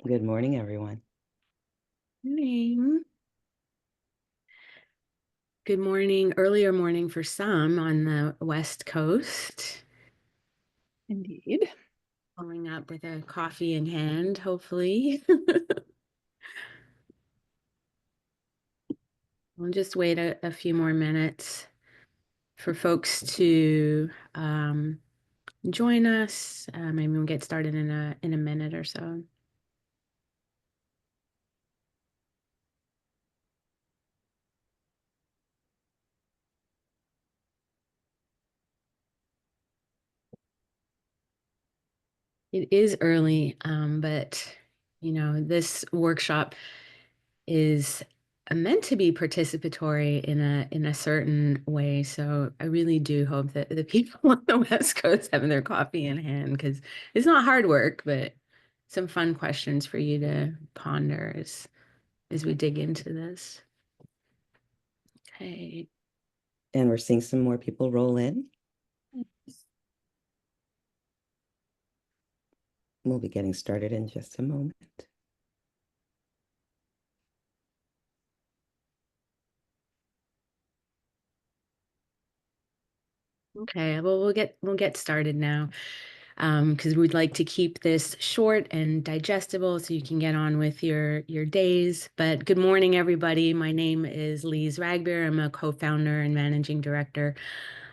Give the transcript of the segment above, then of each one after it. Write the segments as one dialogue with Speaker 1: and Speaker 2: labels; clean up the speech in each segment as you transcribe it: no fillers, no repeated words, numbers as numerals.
Speaker 1: Good morning, everyone.
Speaker 2: Morning. Good morning, earlier morning for some on the West Coast.
Speaker 3: Indeed.
Speaker 2: Pulling up with a coffee in hand, hopefully. We'll just wait a few more minutes for folks to join us. Maybe we'll get started in a minute or so. It is early, but this workshop is meant to be participatory in a certain way. So I really do hope that the people on the West Coast have their coffee in hand, because it's not hard work, but some fun questions for you to ponder as we dig into this. Okay.
Speaker 1: And we're seeing some more people roll in. We'll be getting started in just a moment.
Speaker 2: Okay, well, we'll get started now, because we'd like to keep this short and digestible so you can get on with your days. But good morning, everybody. My name is Lise Ragbir. I'm a co-founder and managing director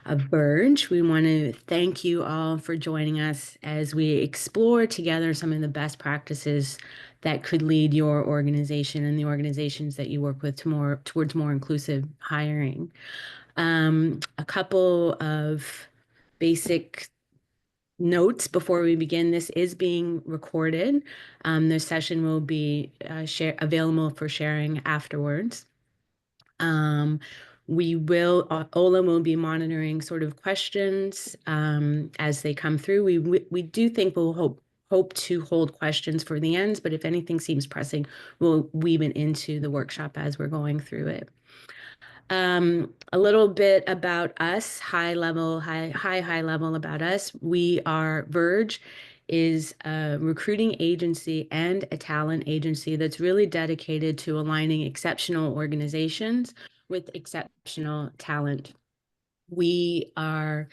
Speaker 2: of VERGE. We want to thank you all for joining us as we explore together some of the best practices that could lead your organization and the organizations that you work with towards more inclusive hiring. A couple of basic notes before we begin. This is being recorded. The session will be available for sharing afterwards. Ola will be monitoring sort of questions as they come through. We do think we'll hope to hold questions for the ends, but if anything seems pressing, we'll weave it into the workshop as we're going through it. A little bit about us, high level about us. VERGE is a recruiting agency and a talent agency that's really dedicated to aligning exceptional organizations with exceptional talent. We are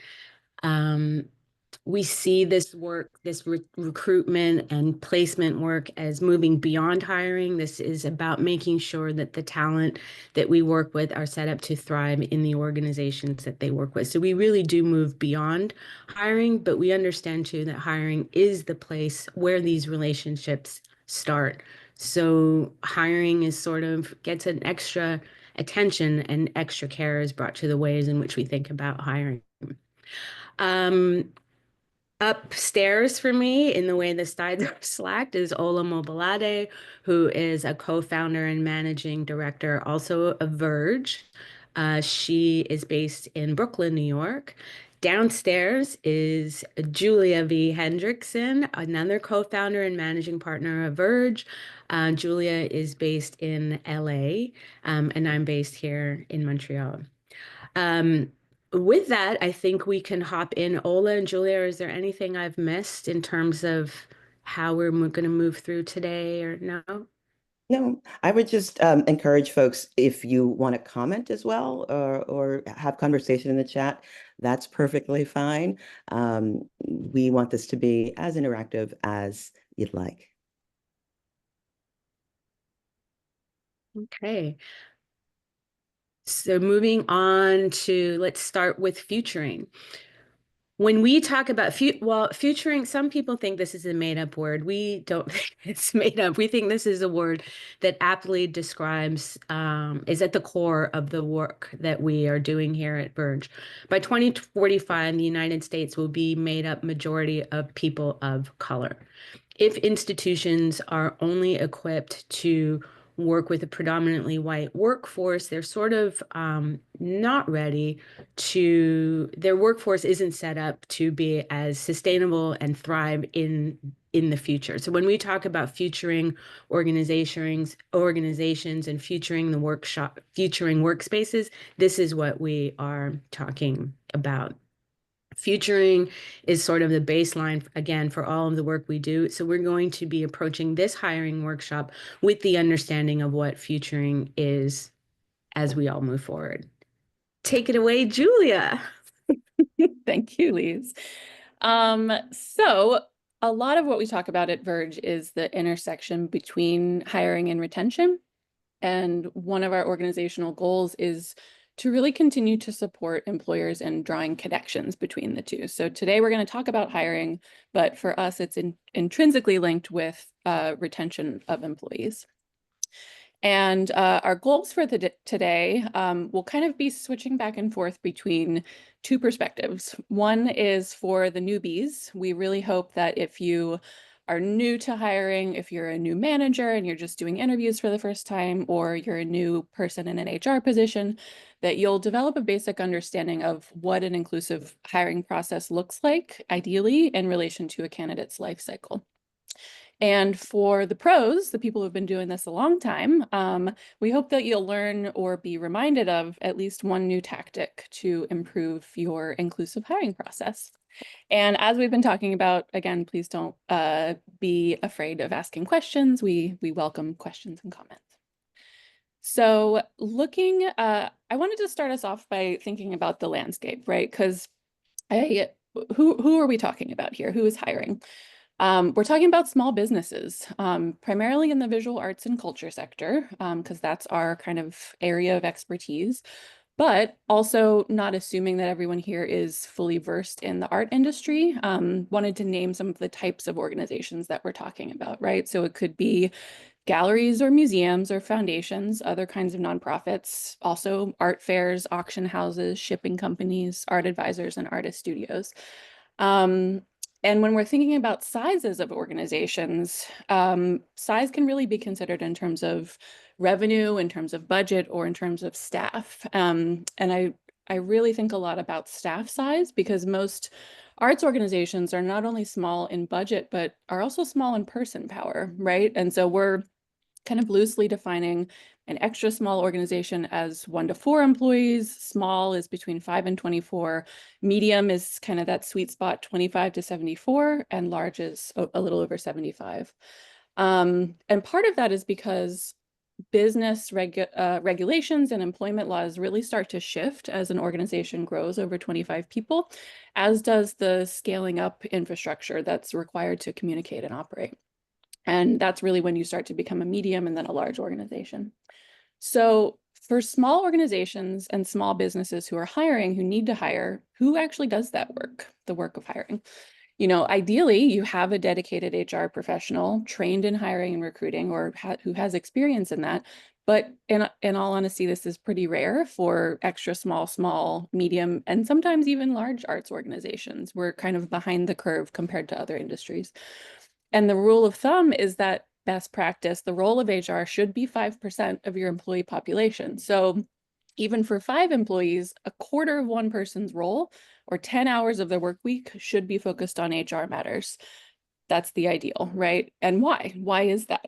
Speaker 2: we see this work, this recruitment and placement work, as moving beyond hiring. This is about making sure that the talent that we work with are set up to thrive in the organizations that they work with. So we really do move beyond hiring, but we understand too that hiring is the place where these relationships start. So hiring is sort of gets an extra attention, and extra care is brought to the ways in which we think about hiring. Upstairs for me, in the way the slides are slacked, is Ola Mobolade, who is a co-founder and managing director, also of VERGE. She is based in Brooklyn, New York. Downstairs is Julia V. Hendrickson, another co-founder and managing partner of VERGE. Julia is based in LA, and I'm based here in Montreal. With that, I think we can hop in. Ola and Julia, is there anything I've missed in terms of how we're going to move through today, or no?
Speaker 1: No, I would just encourage folks, if you want to comment as well, or have conversation in the chat, that's perfectly fine. We want this to be as interactive as you'd like.
Speaker 2: Okay. So moving on to, let's start with futuring. When we talk about futuring, some people think this is a made-up word. We don't think it's made up. We think this is a word that aptly describes, is at the core of the work that we are doing here at VERGE. By 2045, the United States will be made up majority of people of color. If institutions are only equipped to work with a predominantly white workforce, they're sort of not ready their workforce isn't set up to be as sustainable and thrive in the future. So when we talk about futuring organizations and futuring workspaces, this is what we are talking about. Futuring is sort of the baseline, again, for all of the work we do. So we're going to be approaching this hiring workshop with the understanding of what futuring is as we all move forward. Take it away, Julia.
Speaker 3: Thank you, Lise. So a lot of what we talk about at Verge is the intersection between hiring and retention. And one of our organizational goals is to really continue to support employers in drawing connections between the two. So today we're going to talk about hiring, but for us, it's intrinsically linked with retention of employees. And our goals for today will kind of be switching back and forth between two perspectives. One is for the newbies. We really hope that if you are new to hiring, if you're a new manager and you're just doing interviews for the first time, or you're a new person in an HR position, that you'll develop a basic understanding of what an inclusive hiring process looks like, ideally in relation to a candidate's life cycle. And for the pros, the people who've been doing this a long time, we hope that you'll learn or be reminded of at least one new tactic to improve your inclusive hiring process. And as we've been talking about, again, please don't be afraid of asking questions. We welcome questions and comments. So I wanted to start us off by thinking about the landscape, right? Because who are we talking about here? Who is hiring? We're talking about small businesses, primarily in the visual arts and culture sector, because that's our kind of area of expertise, but also not assuming that everyone here is fully versed in the art industry. Wanted to name some of the types of organizations that we're talking about, right? So it could be galleries or museums or foundations, other kinds of nonprofits, also art fairs, auction houses, shipping companies, art advisors, and artist studios. And when we're thinking about sizes of organizations, size can really be considered in terms of revenue, in terms of budget, or in terms of staff. And I really think a lot about staff size because most arts organizations are not only small in budget, but are also small in person power, right? And so we're kind of loosely defining an extra small organization as 1 to 4 employees. Small is between 5 and 24. Medium is kind of that sweet spot, 25 to 74, and large is a little over 75. And part of that is because business regulations and employment laws really start to shift as an organization grows over 25 people, as does the scaling up infrastructure that's required to communicate and operate. And that's really when you start to become a medium and then a large organization. So for small organizations and small businesses who are hiring, who need to hire, who actually does that work, the work of hiring? You know, ideally, you have a dedicated HR professional trained in hiring and recruiting or who has experience in that. But in all honesty, this is pretty rare for extra small, medium, and sometimes even large arts organizations. We're kind of behind the curve compared to other industries. And the rule of thumb is that best practice, the role of HR should be 5% of your employee population. So even for 5 employees, a quarter of one person's role or 10 hours of their work week should be focused on HR matters. That's the ideal, right? And why? Why is that?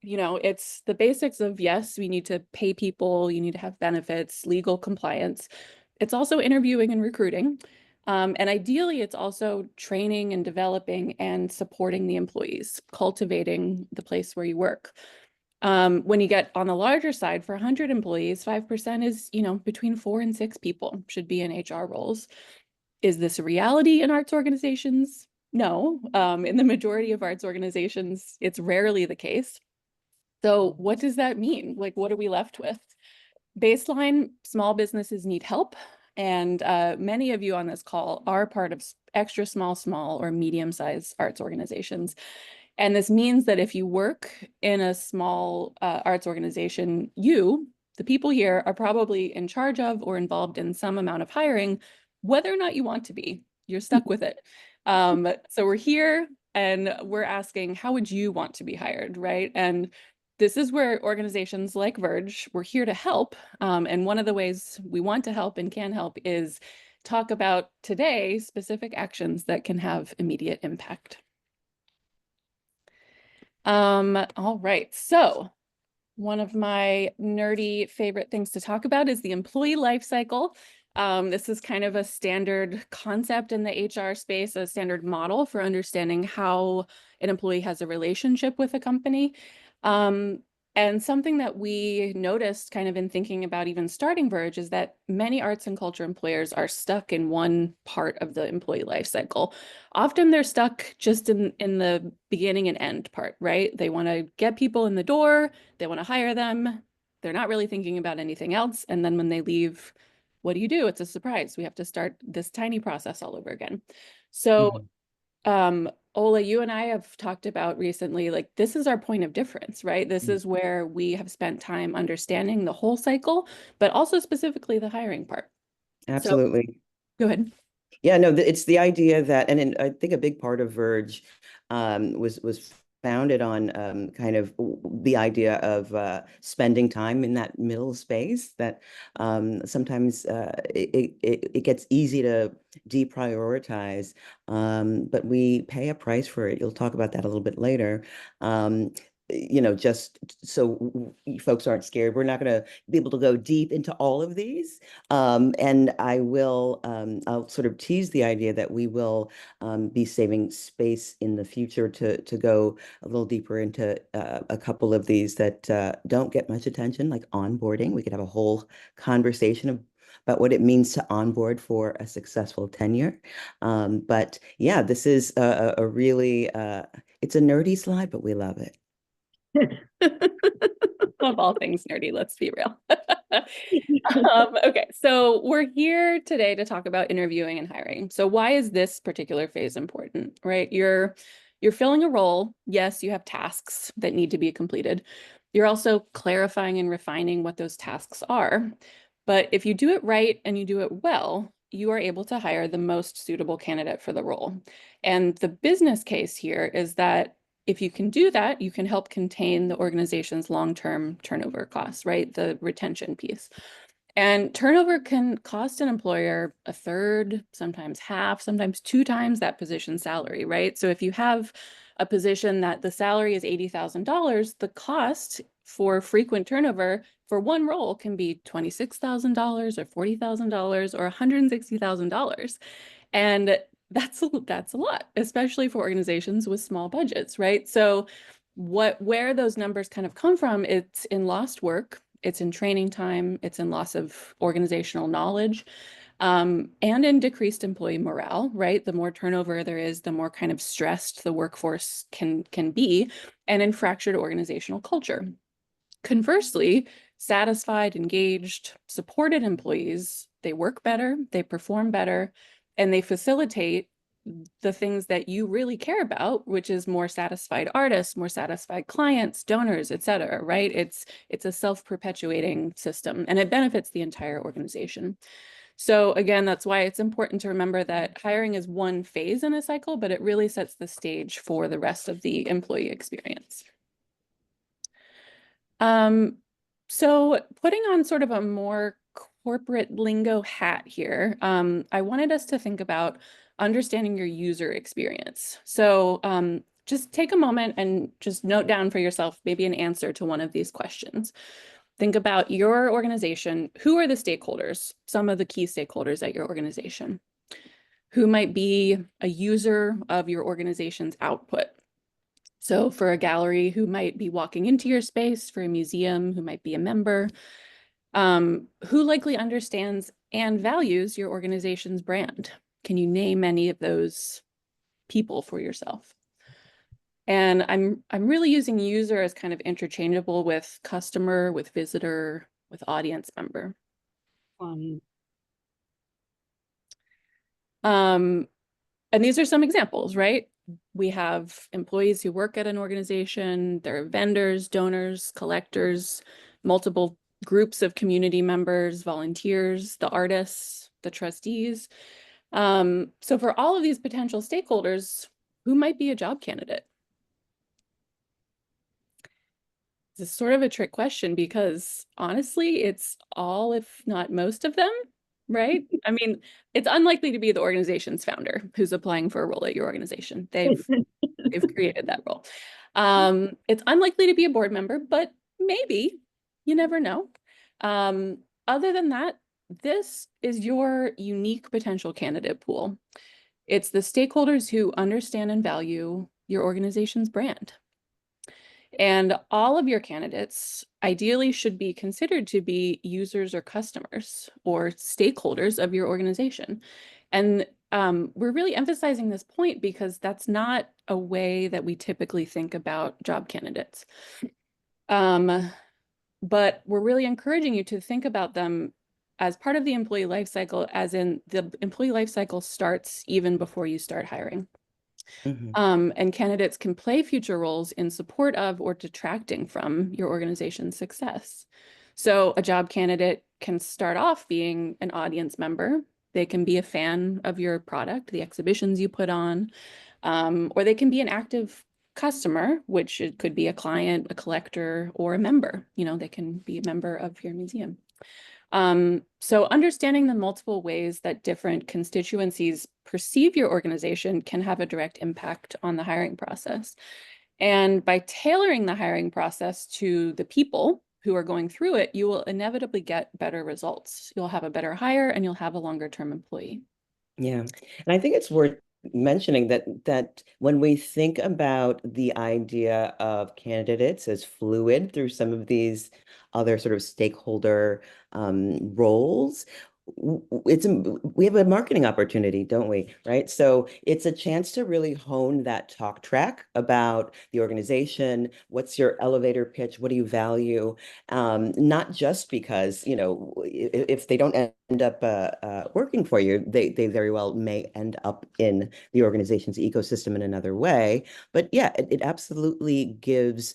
Speaker 3: You know, it's the basics of, yes, we need to pay people, you need to have benefits, legal compliance. It's also interviewing and recruiting. And ideally, it's also training and developing and supporting the employees, cultivating the place where you work. When you get on the larger side, for 100 employees, 5% is, you know, between 4 and 6 people should be in HR roles. Is this a reality in arts organizations? No. In the majority of arts organizations, it's rarely the case. So what does that mean? Like, what are we left with? Baseline, small businesses need help. And many of you on this call are part of extra small, or medium-sized arts organizations. And this means that if you work in a small arts organization, the people here, are probably in charge of or involved in some amount of hiring, whether or not you want to be. You're stuck with it. So we're here and we're asking, how would you want to be hired, right? And this is where organizations like Verge, we're here to help. And one of the ways we want to help and can help is talk about today specific actions that can have immediate impact. All right, so one of my nerdy favorite things to talk about is the employee life cycle. This is kind of a standard concept in the HR space, a standard model for understanding how an employee has a relationship with a company. And something that we noticed kind of in thinking about even starting Verge is that many arts and culture employers are stuck in one part of the employee life cycle. Often they're stuck just in the beginning and end part, right? They want to get people in the door, they want to hire them. They're not really thinking about anything else. And then when they leave, what do you do? It's a surprise. We have to start this tiny process all over again. So Ola, you and I have talked about recently, like this is our point of difference, right? This is where we have spent time understanding the whole cycle, but also specifically the hiring part. So
Speaker 1: Absolutely.
Speaker 3: go ahead.
Speaker 1: Yeah, no, it's the idea that, I think a big part of Verge was founded on kind of the idea of spending time in that middle space that sometimes it gets easy to deprioritize, but we pay a price for it. You'll talk about that a little bit later. Just so folks aren't scared, we're not going to be able to go deep into all of these. And I'll sort of tease the idea that we will be saving space in the future to go a little deeper into a couple of these that don't get much attention, like onboarding. We could have a whole conversation about what it means to onboard for a successful tenure. But yeah, this is a really, it's a nerdy slide, but we love it.
Speaker 3: Of all things nerdy, let's be real. Okay, so we're here today to talk about interviewing and hiring. So why is this particular phase important, right? You're filling a role. Yes, you have tasks that need to be completed. You're also clarifying and refining what those tasks are. But if you do it right and you do it well, you are able to hire the most suitable candidate for the role. And the business case here is that if you can do that, you can help contain the organization's long-term turnover costs, right? The retention piece. And turnover can cost an employer a third, sometimes half, sometimes 2 times that position's salary, right? So if you have a position that the salary is $80,000, the cost for frequent turnover for one role can be $26,000 or $40,000 or $160,000. And that's a lot, especially for organizations with small budgets, right? So where those numbers kind of come from, it's in lost work, it's in training time, it's in loss of organizational knowledge, and in decreased employee morale, right? The more turnover there is, the more kind of stressed the workforce can be, and in fractured organizational culture. Conversely, satisfied, engaged, supported employees, they work better, they perform better, and they facilitate the things that you really care about, which is more satisfied artists, more satisfied clients, donors, et cetera, right? It's a self-perpetuating system and it benefits the entire organization. So again, that's why it's important to remember that hiring is one phase in a cycle, but it really sets the stage for the rest of the employee experience. So putting on sort of a more corporate lingo hat here, I wanted us to think about understanding your user experience. So just take a moment and just note down for yourself maybe an answer to one of these questions. Think about your organization. Who are the stakeholders, some of the key stakeholders at your organization? Who might be a user of your organization's output? So for a gallery, who might be walking into your space, for a museum, who might be a member, who likely understands and values your organization's brand? Can you name any of those people for yourself? And I'm really using user as kind of interchangeable with customer, with visitor, with audience member. And these are some examples, right? We have employees who work at an organization, there are vendors, donors, collectors, multiple groups of community members, volunteers, the artists, the trustees. So for all of these potential stakeholders, who might be a job candidate? This is sort of a trick question because honestly, it's all, if not most of them, right? I mean, it's unlikely to be the organization's founder who's applying for a role at your organization. They've created that role. It's unlikely to be a board member, but maybe, you never know. Other than that, this is your unique potential candidate pool. It's the stakeholders who understand and value your organization's brand. And all of your candidates ideally should be considered to be users or customers or stakeholders of your organization. And we're really emphasizing this point because that's not a way that we typically think about job candidates. But we're really encouraging you to think about them as part of the employee life cycle, as in the employee life cycle starts even before you start hiring. And candidates can play future roles in support of or detracting from your organization's success. So a job candidate can start off being an audience member. They can be a fan of your product, the exhibitions you put on, or they can be an active customer, which it could be a client, a collector, or a member. You know, they can be a member of your museum. So understanding the multiple ways that different constituencies perceive your organization can have a direct impact on the hiring process. And by tailoring the hiring process to the people who are going through it, you will inevitably get better results. You'll have a better hire and you'll have a longer term employee.
Speaker 1: Yeah. And I think it's worth mentioning that when we think about the idea of candidates as fluid through some of these other sort of stakeholder roles, we have a marketing opportunity, don't we? Right. So it's a chance to really hone that talk track about the organization. What's your elevator pitch? What do you value? Not just because, you know, if they don't end up working for you, they very well may end up in the organization's ecosystem in another way. But yeah, it absolutely gives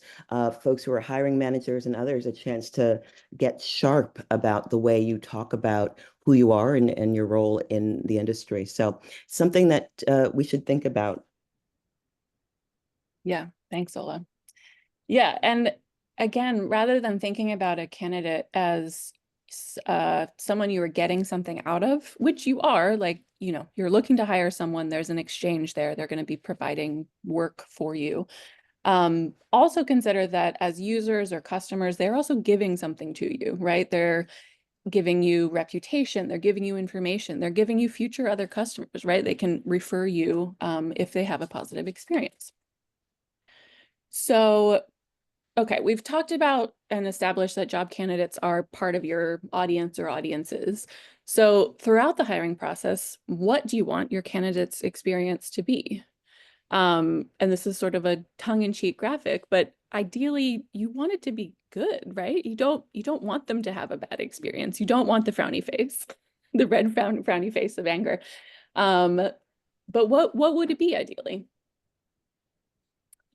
Speaker 1: folks who are hiring managers and others a chance to get sharp about the way you talk about who you are and your role in the industry. So something that we should think about.
Speaker 3: Yeah, thanks, Ola. Yeah, and again, rather than thinking about a candidate as someone you are getting something out of, which you are, like, you know, you're looking to hire someone, there's an exchange there, they're going to be providing work for you. Also consider that as users or customers, they're also giving something to you, right? They're giving you reputation, they're giving you information, they're giving you future other customers, right? They can refer you if they have a positive experience. So, okay, we've talked about and established that job candidates are part of your audience or audiences. So throughout the hiring process, what do you want your candidate's experience to be? And this is sort of a tongue-in-cheek graphic, but ideally you want it to be good, right? You don't want them to have a bad experience. You don't want the frowny face, the red frowny face of anger. But what would it be ideally?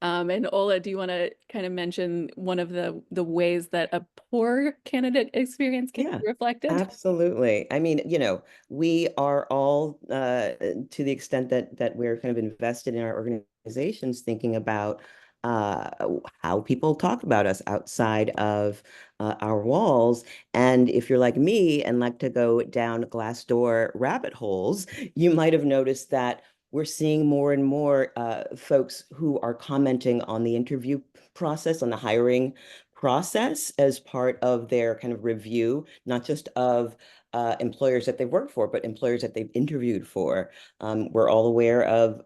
Speaker 3: And Ola, do you want to kind of mention one of the ways that a poor candidate experience can
Speaker 1: Yeah,
Speaker 3: be reflected?
Speaker 1: absolutely. I mean, you know, we are all to the extent that we're kind of invested in our organizations thinking about uh, how people talk about us outside of our walls. And if you're like me and like to go down Glassdoor rabbit holes, you might have noticed that we're seeing more and more folks who are commenting on the interview process, on the hiring process as part of their kind of review, not just of employers that they've worked for, but employers that they've interviewed for. We're all aware of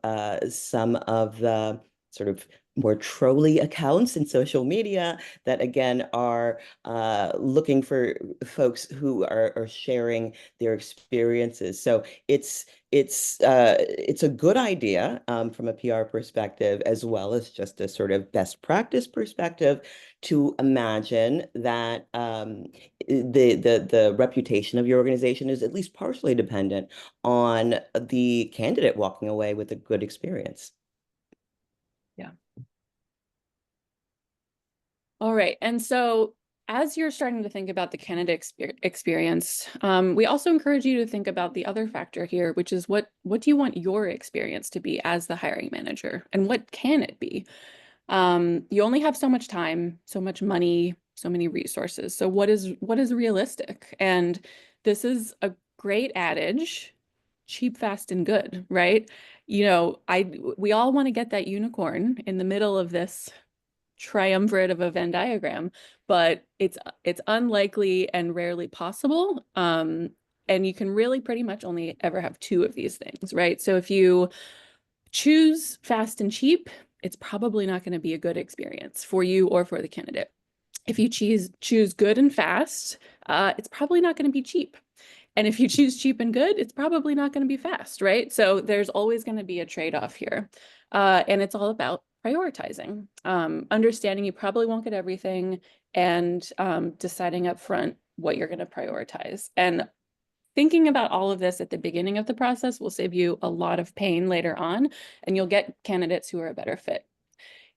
Speaker 1: some of the sort of more trolly accounts in social media that again are looking for folks who are sharing their experiences. So it's a good idea from a PR perspective, as well as just a sort of best practice perspective, to imagine that the reputation of your organization is at least partially dependent on the candidate walking away with a good experience.
Speaker 3: Yeah. All right. And so as you're starting to think about the candidate experience, we also encourage you to think about the other factor here, which is what do you want your experience to be as the hiring manager, and what can it be? You only have so much time, so much money, so many resources. So what is realistic? And this is a great adage, cheap, fast, and good, right? You know, we all want to get that unicorn in the middle of this triumvirate of a Venn diagram, but it's unlikely and rarely possible. And you can really pretty much only ever have two of these things, right? So if you choose fast and cheap, it's probably not going to be a good experience for you or for the candidate. If you choose good and fast, it's probably not going to be cheap. And if you choose cheap and good, it's probably not going to be fast, right? So there's always going to be a trade-off here. And it's all about prioritizing, understanding you probably won't get everything, and deciding up front what you're going to prioritize. And thinking about all of this at the beginning of the process will save you a lot of pain later on, and you'll get candidates who are a better fit.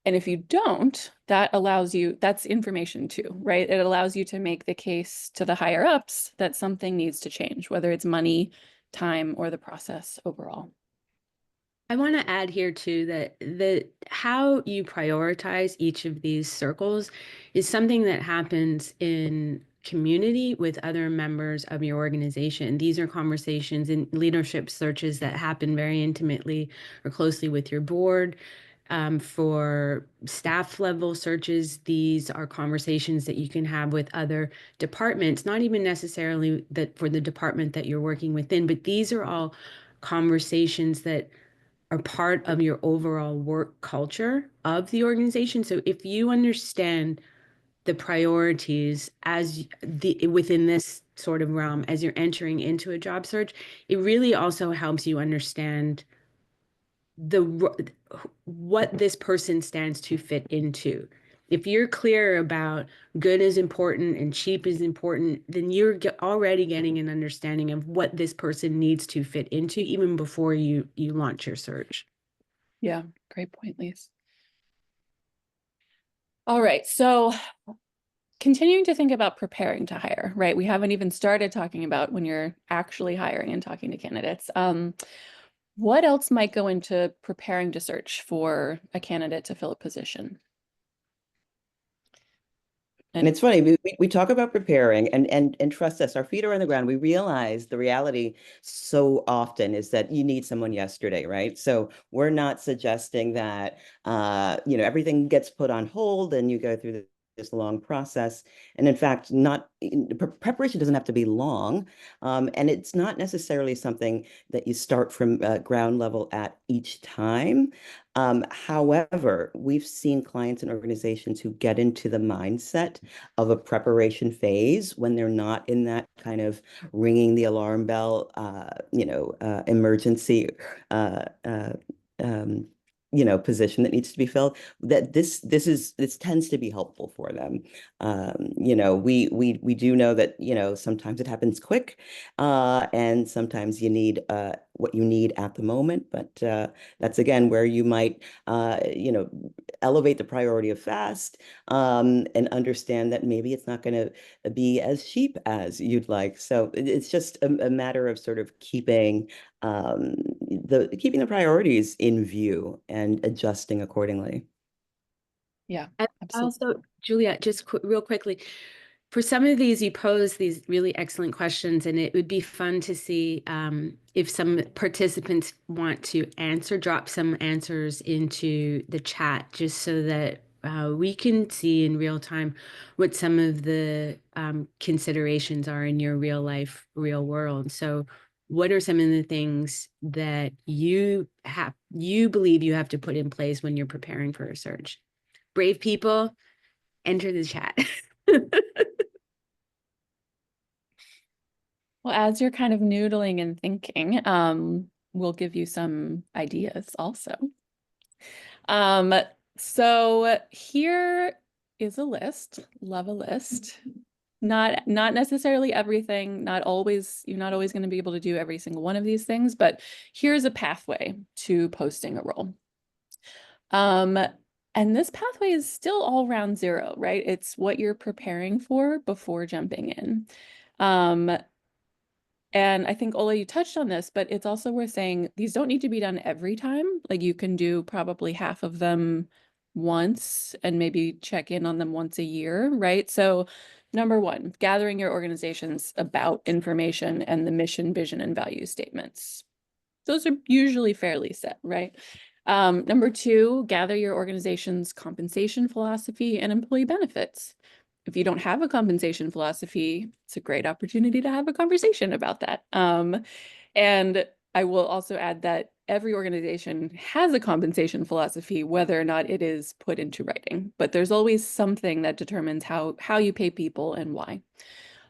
Speaker 3: And if you don't, that allows you, that's information too, right? It allows you to make the case to the higher ups that something needs to change, whether it's money, time, or the process overall.
Speaker 2: I want to add here too that how you prioritize each of these circles is something that happens in community with other members of your organization. These are conversations and leadership searches that happen very intimately or closely with your board. For staff level searches, these are conversations that you can have with other departments, not even necessarily that for the department that you're working within, but these are all conversations that are part of your overall work culture of the organization. So if you understand the priorities as within this sort of realm as you're entering into a job search, it really also helps you understand what this person stands to fit into. If you're clear about good is important and cheap is important, then you're already getting an understanding of what this person needs to fit into even before you launch your search.
Speaker 3: Yeah, great point, Lise. All right, so continuing to think about preparing to hire, right? We haven't even started talking about when you're actually hiring and talking to candidates. What else might go into preparing to search for a candidate to fill a position?
Speaker 1: And it's funny, we talk about preparing and trust us, our feet are on the ground. We realize the reality so often is that you need someone yesterday, right? So we're not suggesting that everything gets put on hold and you go through this long process. And in fact, preparation doesn't have to be long. And it's not necessarily something that you start from ground level at each time. However, we've seen clients and organizations who get into the mindset of a preparation phase when they're not in that kind of ringing the alarm bell, emergency position that needs to be filled, that this tends to be helpful for them. We do know that sometimes it happens quick, and sometimes you need what you need at the moment. But that's again where you might elevate the priority of fast, and understand that maybe it's not going to be as cheap as you'd like. So it's just a matter of sort of keeping the priorities in view and adjusting accordingly.
Speaker 3: Yeah,
Speaker 2: And
Speaker 3: absolutely.
Speaker 2: also, Julia, just real quickly, for some of these, you pose these really excellent questions, and it would be fun to see if some participants want to drop some answers into the chat, just so that we can see in real time what some of the considerations are in your real life, real world. So what are some of the things that you believe you have to put in place when you're preparing for a search? Brave people, enter the chat.
Speaker 3: Well, as you're kind of noodling and thinking, we'll give you some ideas also. So here is a list, love a list. Not necessarily everything, you're not always going to be able to do every single one of these things, but here's a pathway to posting a role. And this pathway is still all round zero, right? It's what you're preparing for before jumping in. And I think, Ola, you touched on this, but it's also worth saying these don't need to be done every time. Like you can do probably half of them once and maybe check in on them once a year, right? So number one, gathering your organization's about information and the mission, vision, and value statements. Those are usually fairly set, right? Number two, gather your organization's compensation philosophy and employee benefits. if you don't have a compensation philosophy, it's a great opportunity to have a conversation about that. And I will also add that every organization has a compensation philosophy, whether or not it is put into writing, but there's always something that determines how you pay people and why.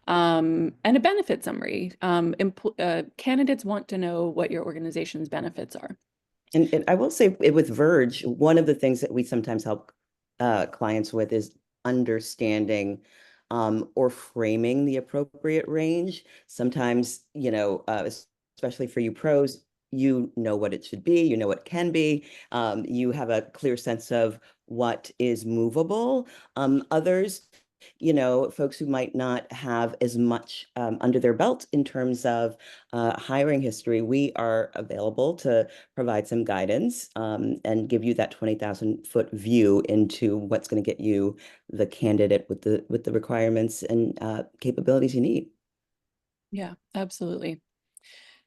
Speaker 3: And a benefit summary. Candidates want to know what your organization's benefits are.
Speaker 1: And I will say with Verge, one of the things that we sometimes help clients with is understanding or framing the appropriate range. Sometimes, especially for you pros, you know what it should be, you know what it can be. You have a clear sense of what is movable. Others, folks who might not have as much under their belt in terms of hiring history, we are available to provide some guidance and give you that 20,000-foot view into what's going to get you the candidate with the requirements and capabilities you need.
Speaker 3: Yeah, absolutely.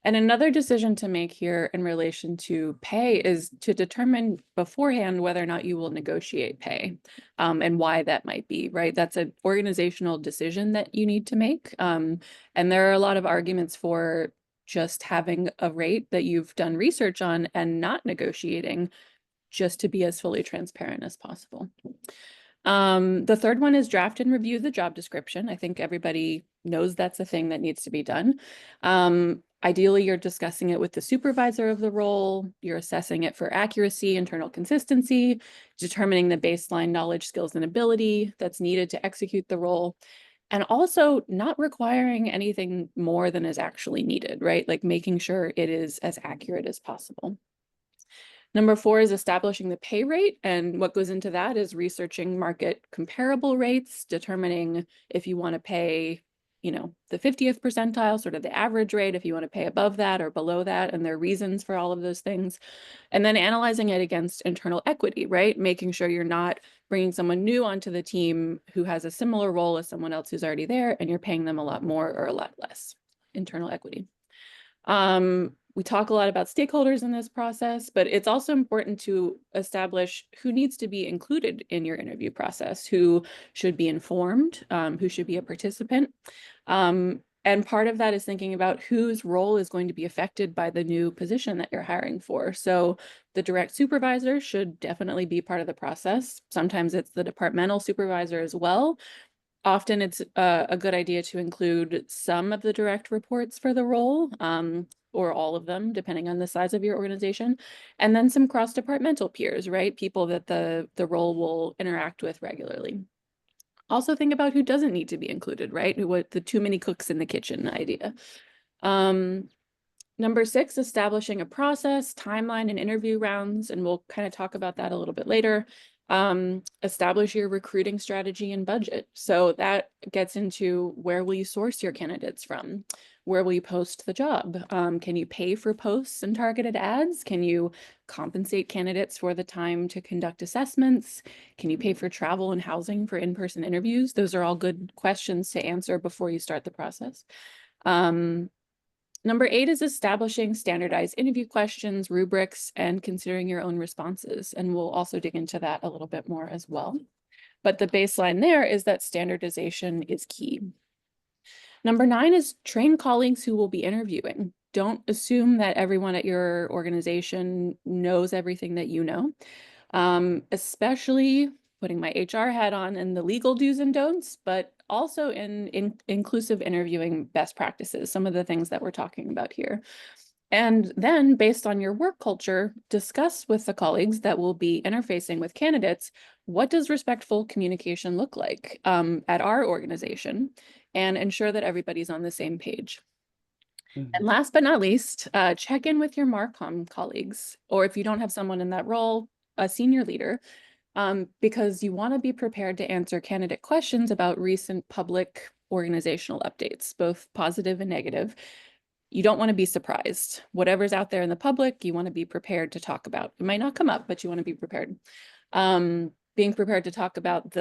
Speaker 3: And another decision to make here in relation to pay is to determine beforehand whether or not you will negotiate pay and why that might be, right? That's an organizational decision that you need to make. And there are a lot of arguments for just having a rate that you've done research on and not negotiating, just to be as fully transparent as possible. The third one is draft and review the job description. I think everybody knows that's a thing that needs to be done. Ideally, you're discussing it with the supervisor of the role. You're assessing it for accuracy, internal consistency, determining the baseline knowledge, skills, and ability that's needed to execute the role, and also not requiring anything more than is actually needed, right? Like making sure it is as accurate as possible. Number 4 is establishing the pay rate, and what goes into that is researching market comparable rates, determining if you want to pay, the 50th percentile, sort of the average rate, if you want to pay above that or below that, and there are reasons for all of those things. And then analyzing it against internal equity, right? Making sure you're not bringing someone new onto the team who has a similar role as someone else who's already there, and you're paying them a lot more or a lot less. Internal equity. We talk a lot about stakeholders in this process, but it's also important to establish who needs to be included in your interview process, who should be informed, who should be a participant. And part of that is thinking about whose role is going to be affected by the new position that you're hiring for. So the direct supervisor should definitely be part of the process. Sometimes it's the departmental supervisor as well. Often it's a good idea to include some of the direct reports for the role, or all of them, depending on the size of your organization, and then some cross-departmental peers, right? People that the role will interact with regularly. Also think about who doesn't need to be included, right? What the too many cooks in the kitchen idea. Number 6, establishing a process, timeline, and interview rounds, and we'll kind of talk about that a little bit later. Establish your recruiting strategy and budget. So that gets into where will you source your candidates from? Where will you post the job? Can you pay for posts and targeted ads? Can you compensate candidates for the time to conduct assessments? Can you pay for travel and housing for in-person interviews? Those are all good questions to answer before you start the process. Number 8 is establishing standardized interview questions, rubrics, and considering your own responses. And we'll also dig into that a little bit more as well. But the baseline there is that standardization is key. Number 9 is train colleagues who will be interviewing. Don't assume that everyone at your organization knows everything that you know, especially putting my HR hat on and the legal do's and don'ts, but also in inclusive interviewing best practices, some of the things that we're talking about here. And then based on your work culture, discuss with the colleagues that will be interfacing with candidates, what does respectful communication look like at our organization, and ensure that everybody's on the same page. And last but not least, check in with your Marcom colleagues, or if you don't have someone in that role, a senior leader, because you want to be prepared to answer candidate questions about recent public organizational updates, both positive and negative. You don't want to be surprised. Whatever's out there in the public, you want to be prepared to talk about. It might not come up, but you want to be prepared. Being prepared to talk about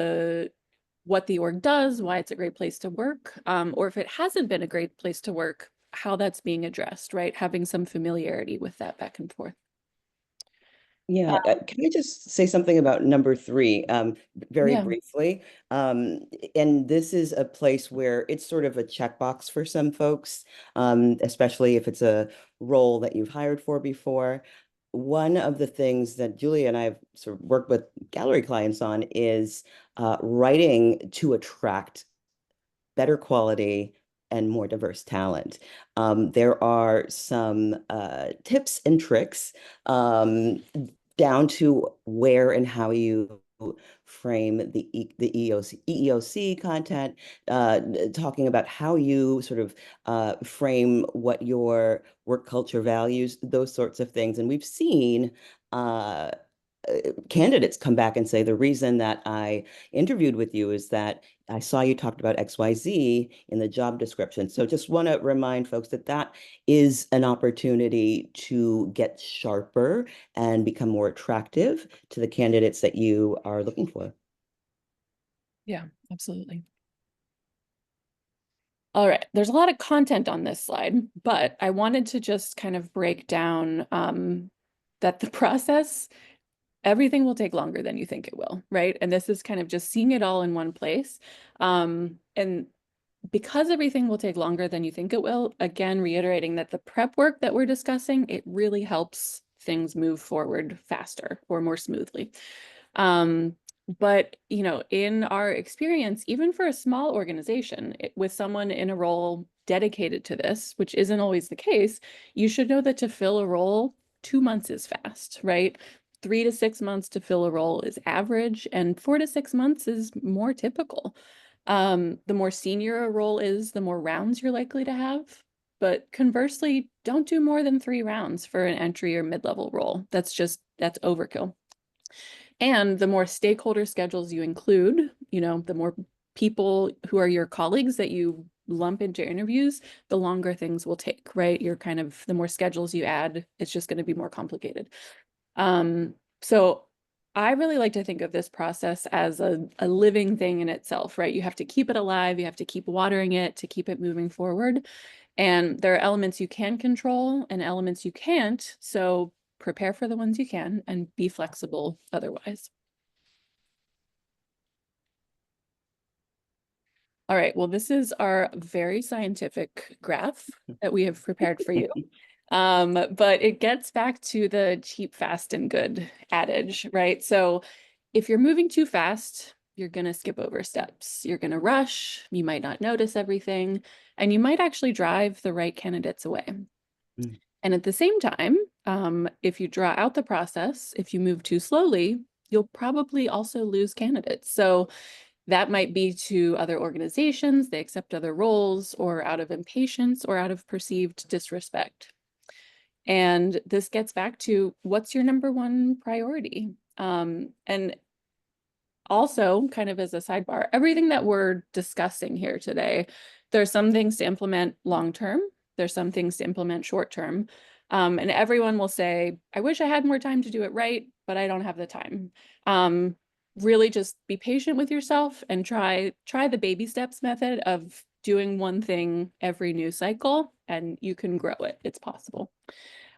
Speaker 3: what the org does, why it's a great place to work, or if it hasn't been a great place to work, how that's being addressed, right? Having some familiarity with that back and forth.
Speaker 1: Yeah, can I just say something about number three, very
Speaker 3: Yeah.
Speaker 1: briefly? And this is a place where it's sort of a checkbox for some folks, especially if it's a role that you've hired for before. One of the things that Julia and I have sort of worked with gallery clients on is writing to attract better quality and more diverse talent. There are some tips and tricks down to where and how you frame the EEOC content, talking about how you sort of frame what your work culture values, those sorts of things. And we've seen candidates come back and say, the reason that I interviewed with you is that I saw you talked about XYZ in the job description. So just want to remind folks that that is an opportunity to get sharper and become more attractive to the candidates that you are looking for.
Speaker 3: Yeah, absolutely. All right, there's a lot of content on this slide, but I wanted to just kind of break down that the process, everything will take longer than you think it will, right? And this is kind of just seeing it all in one place. And because everything will take longer than you think it will, again, reiterating that the prep work that we're discussing, it really helps things move forward faster or more smoothly. But, you know, in our experience, even for a small organization with someone in a role dedicated to this, which isn't always the case, you should know that to fill a role, 2 months is fast, right? 3 to 6 months to fill a role is average, and 4 to 6 months is more typical. The more senior a role is, the more rounds you're likely to have. But conversely, don't do more than 3 rounds for an entry or mid-level role. That's overkill. And the more stakeholder schedules you include, you know, the more people who are your colleagues that you lump into interviews, the longer things will take, right? The more schedules you add, it's just going to be more complicated. So I really like to think of this process as a living thing in itself, right? You have to keep it alive. You have to keep watering it to keep it moving forward. And there are elements you can control and elements you can't. So prepare for the ones you can and be flexible otherwise. All right, well, this is our very scientific graph that we have prepared for you. But it gets back to the cheap, fast, and good adage, right? So if you're moving too fast, you're going to skip over steps. You're going to rush. You might not notice everything, and you might actually drive the right candidates away.
Speaker 1: Mm.
Speaker 3: And at the same time, if you draw out the process, if you move too slowly, you'll probably also lose candidates. So that might be to other organizations, they accept other roles, or out of impatience or out of perceived disrespect. And this gets back to what's your number one priority? And also, kind of as a sidebar, everything that we're discussing here today, there's some things to implement long-term, there's some things to implement short-term. And everyone will say, I wish I had more time to do it right, but I don't have the time. Really just be patient with yourself and try the baby steps method of doing one thing every news cycle, and you can grow it. It's possible.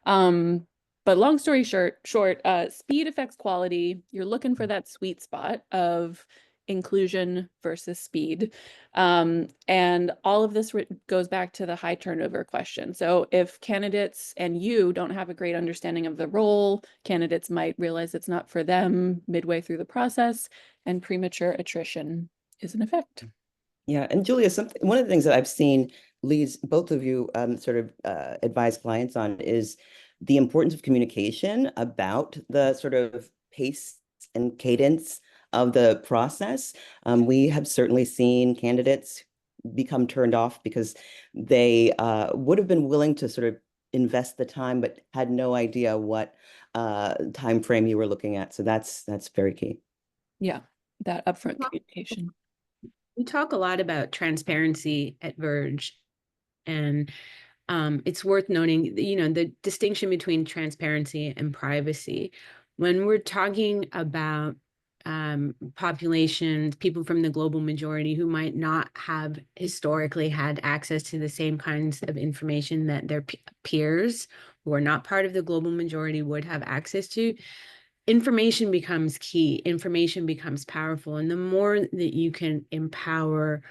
Speaker 3: But long story short, speed affects quality. You're looking for that sweet spot of inclusion versus speed. And all of this goes back to the high turnover question. So if candidates and you don't have a great understanding of the role, candidates might realize it's not for them midway through the process, and premature attrition is an effect.
Speaker 1: Yeah, and Julia, one of the things that I've seen, Lise, both of you sort of advise clients on is the importance of communication about the sort of pace and cadence of the process. We have certainly seen candidates become turned off because they would have been willing to sort of invest the time, but had no idea what time frame you were looking at. So that's very key.
Speaker 3: Yeah, that upfront communication.
Speaker 2: We talk a lot about transparency at Verge, and it's worth noting, you know, the distinction between transparency and privacy. When we're talking about populations, people from the global majority who might not have historically had access to the same kinds of information that their peers who are not part of the global majority would have access to, information becomes key, information becomes powerful. And the more that you can empower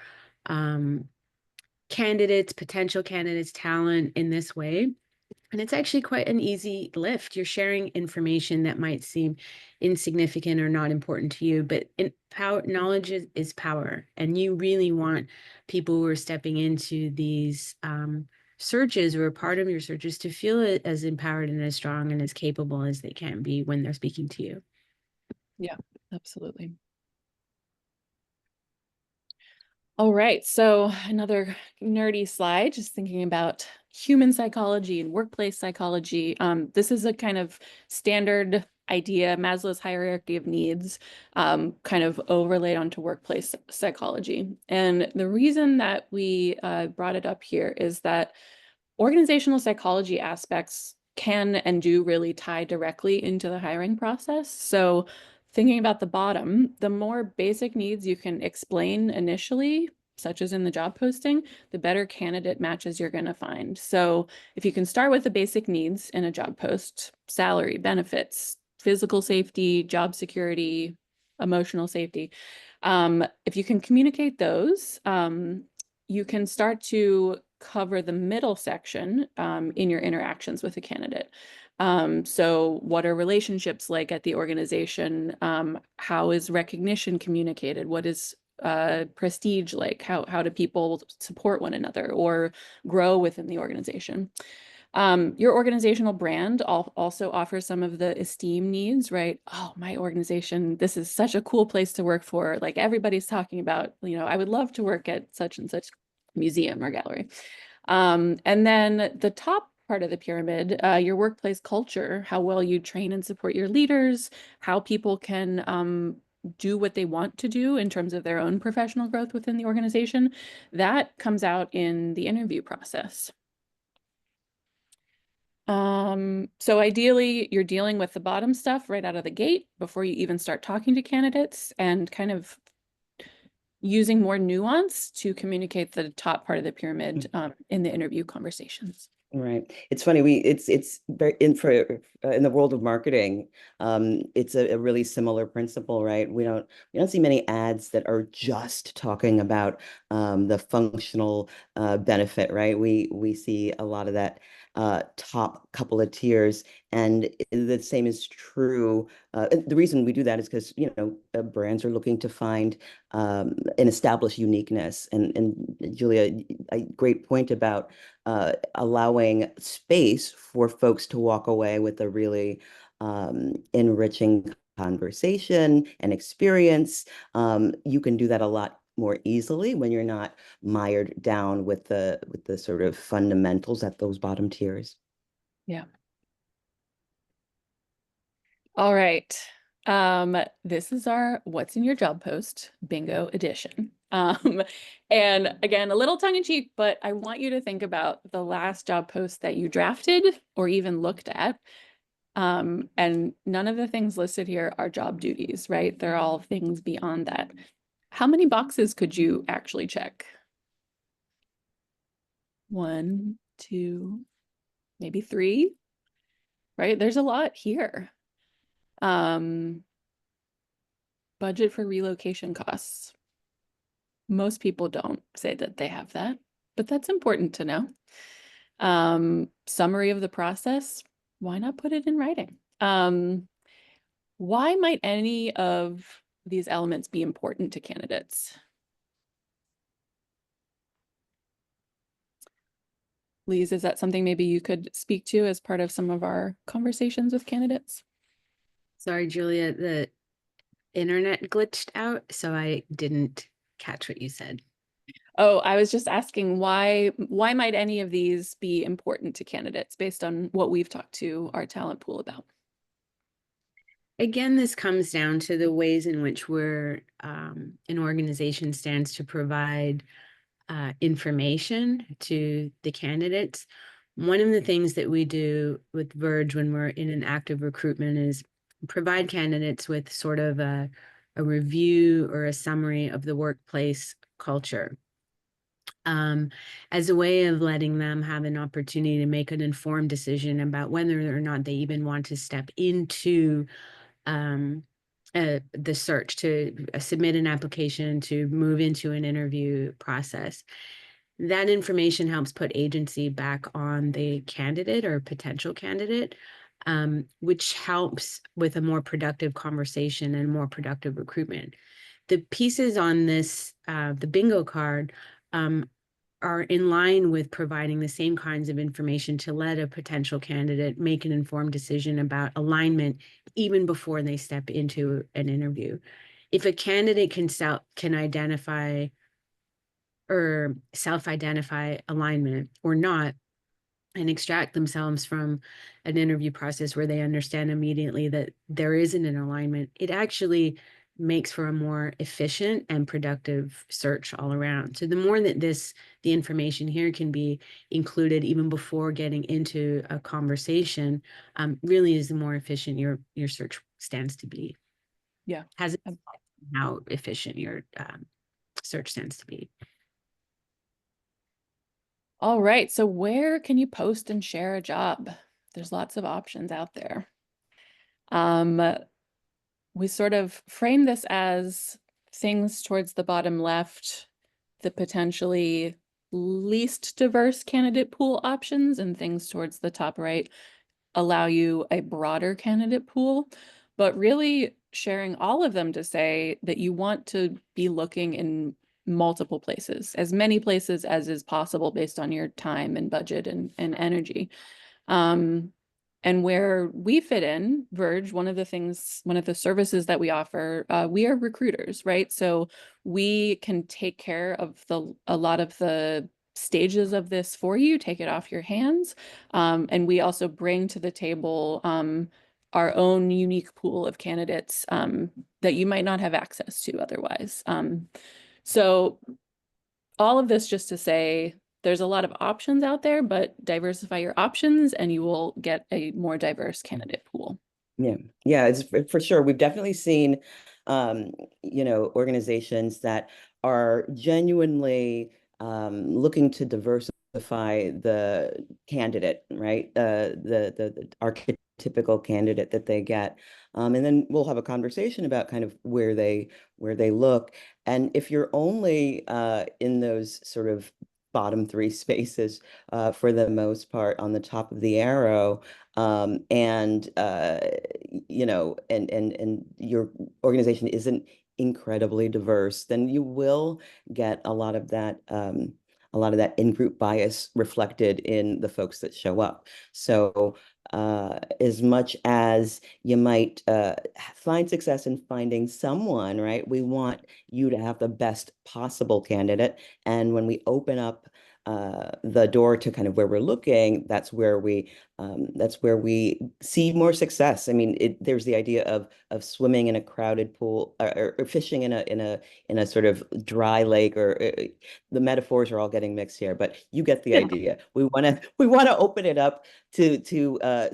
Speaker 2: candidates, potential candidates, talent in this way, and it's actually quite an easy lift. You're sharing information that might seem insignificant or not important to you, but knowledge is power. And you really want people who are stepping into these searches or a part of your searches to feel as empowered and as strong and as capable as they can be when they're speaking to you.
Speaker 3: Yeah, absolutely. All right, so another nerdy slide, just thinking about human psychology and workplace psychology. This is a kind of standard idea, Maslow's hierarchy of needs, kind of overlaid onto workplace psychology. And the reason that we brought it up here is that organizational psychology aspects can and do really tie directly into the hiring process. So thinking about the bottom, the more basic needs you can explain initially, such as in the job posting, the better candidate matches you're going to find. So if you can start with the basic needs in a job post, salary, benefits, physical safety, job security, emotional safety, if you can communicate those, you can start to cover the middle section in your interactions with a candidate. So what are relationships like at the organization? How is recognition communicated? What is prestige like? How do people support one another or grow within the organization? Your organizational brand also offers some of the esteem needs, right? Oh, my organization, this is such a cool place to work for. Like everybody's talking about, I would love to work at such and such museum or gallery. And then the top part of the pyramid, your workplace culture, how well you train and support your leaders, how people can do what they want to do in terms of their own professional growth within the organization, that comes out in the interview process. So ideally, you're dealing with the bottom stuff right out of the gate before you even start talking to candidates and kind of using more nuance to communicate the top part of the pyramid in the interview conversations.
Speaker 1: Right. It's funny. It's very in the world of marketing. It's a really similar principle, right? We don't see many ads that are just talking about the functional benefit, right? We see a lot of that top couple of tiers, and the same is true. The reason we do that is because brands are looking to find and establish uniqueness. And Julia, a great point about allowing space for folks to walk away with a really enriching conversation and experience. You can do that a lot more easily when you're not mired down with the sort of fundamentals at those bottom tiers.
Speaker 3: Yeah. All right. This is our What's in Your Job Post bingo edition. And again, a little tongue in cheek, but I want you to think about the last job post that you drafted or even looked at. And none of the things listed here are job duties, right? They're all things beyond that. How many boxes could you actually check? 1, 2, maybe 3, right? There's a lot here. Budget for relocation costs. Most people don't say that they have that, but that's important to know. Summary of the process. Why not put it in writing? Why might any of these elements be important to candidates? Lise, is that something maybe you could speak to as part of some of our conversations with candidates?
Speaker 2: Sorry, Julia, the internet glitched out, so I didn't catch what you said.
Speaker 3: Oh, I was just asking why might any of these be important to candidates based on what we've talked to our talent pool about?
Speaker 2: Again, this comes down to the ways in which an organization stands to provide information to the candidates. One of the things that we do with Verge when we're in an active recruitment is provide candidates with sort of a review or a summary of the workplace culture. As a way of letting them have an opportunity to make an informed decision about whether or not they even want to step into the search, to submit an application, to move into an interview process. That information helps put agency back on the candidate or potential candidate, which helps with a more productive conversation and more productive recruitment. The pieces on this, the bingo card, are in line with providing the same kinds of information to let a potential candidate make an informed decision about alignment even before they step into an interview. If a candidate can identify or self-identify alignment or not, and extract themselves from an interview process where they understand immediately that there isn't an alignment, it actually makes for a more efficient and productive search all around. So the more that the information here can be included even before getting into a conversation, really is the more efficient your search stands to be.
Speaker 3: Yeah.
Speaker 2: Has how efficient your search stands to be.
Speaker 3: All right. So where can you post and share a job? There's lots of options out there. We sort of frame this as things towards the bottom left, the potentially least diverse candidate pool options, and things towards the top right allow you a broader candidate pool, but really sharing all of them to say that you want to be looking in multiple places, as many places as is possible based on your time and budget and energy. And where we fit in, Verge, one of the services that we offer, we are recruiters, right? So we can take care of a lot of the stages of this for you, take it off your hands. And we also bring to the table our own unique pool of candidates that you might not have access to otherwise. So all of this just to say, there's a lot of options out there, but diversify your options and you will get a more diverse candidate pool.
Speaker 1: Yeah, it's for sure. We've definitely seen, organizations that are genuinely looking to diversify the candidate, right? The archetypical candidate that they get. And then we'll have a conversation about kind of where they look. And if you're only in those sort of bottom three spaces for the most part on the top of the arrow, and your organization isn't incredibly diverse, then you will get a lot of that in-group bias reflected in the folks that show up. So as much as you might find success in finding someone, right, we want you to have the best possible candidate. And when we open up the door to kind of where we're looking, that's where we see more success. I mean, there's the idea of swimming in a crowded pool or fishing in a sort of dry lake, or the metaphors are all getting mixed here, but you get the idea. We want to open it up to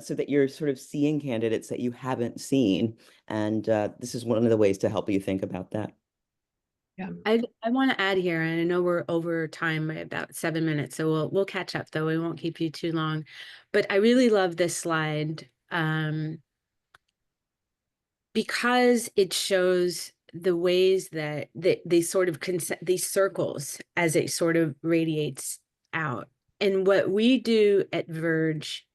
Speaker 1: so that you're sort of seeing candidates that you haven't seen, and this is one of the ways to help you think about that.
Speaker 2: Yeah, I want to add here, and I know we're over time by about 7 minutes, so we'll catch up though. We won't keep you too long, but I really love this slide because it shows the ways that they sort of these circles as it sort of radiates out. And what we do at Verge